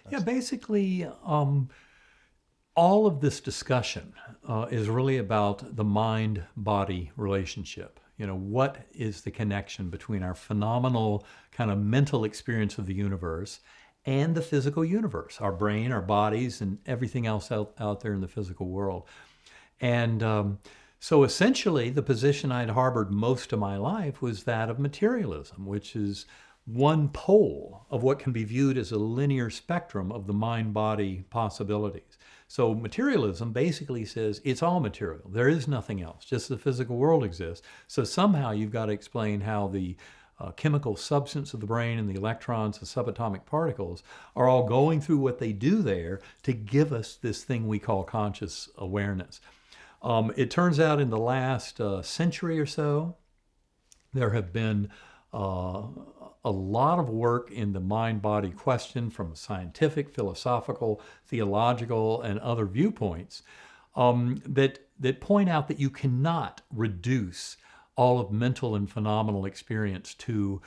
Yeah, basically, all of this discussion is really about the mind-body relationship. You know, what is the connection between our phenomenal kind of mental experience of the universe and the physical universe, our brain, our bodies, and everything else out there in the physical world. And so essentially, the position I'd harbored most of my life was that of materialism, which is one pole of what can be viewed as a linear spectrum of the mind body possibilities. So, materialism basically says it's all material. There is nothing else, just the physical world exists. So, somehow you've got to explain how the chemical substance of the brain and the electrons, the subatomic particles, are all going through what they do there to give us this thing we call conscious awareness. It turns out in the last century or so, there have been a lot of work in the mind-body question from scientific, philosophical, theological, and other viewpoints that point out that you cannot reduce all of mental and phenomenal experience to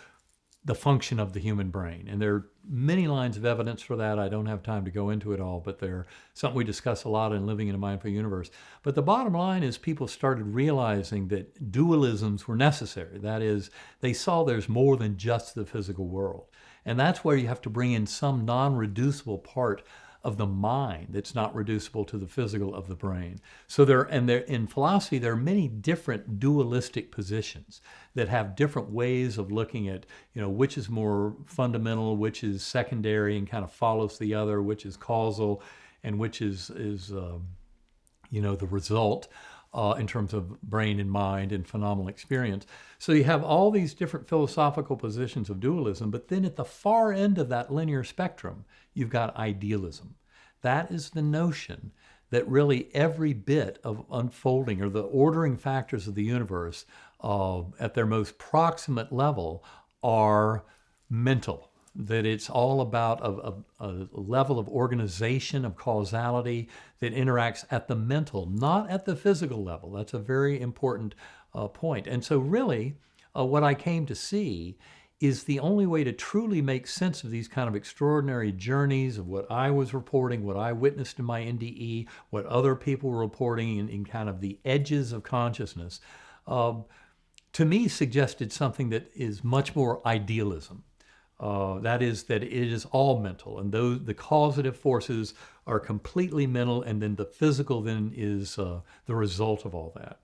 the function of the human brain. And there are many lines of evidence for that. I don't have time to go into it all, but they're something we discuss a lot in Living in a Mindful Universe. But the bottom line is people started realizing that dualisms were necessary. That is, they saw there's more than just the physical world. And that's where you have to bring in some non-reducible part of the mind that's not reducible to the physical of the brain. So in philosophy, there are many different dualistic positions that have different ways of looking at, which is more fundamental, which is secondary and kind of follows the other, which is causal, and which is the result in terms of brain and mind and phenomenal experience. So you have all these different philosophical positions of dualism, but then at the far end of that linear spectrum, you've got idealism. That is the notion that really every bit of unfolding or the ordering factors of the universe at their most proximate level are mental, that it's all about a level of organization, of causality that interacts at the mental, not at the physical level. That's a very important point. And so really, what I came to see is the only way to truly make sense of these kind of extraordinary journeys of what I was reporting, what I witnessed in my NDE, what other people were reporting in kind of the edges of consciousness, to me suggested something that is much more idealism. That is, that it is all mental, and the causative forces are completely mental, and then the physical then is the result of all that.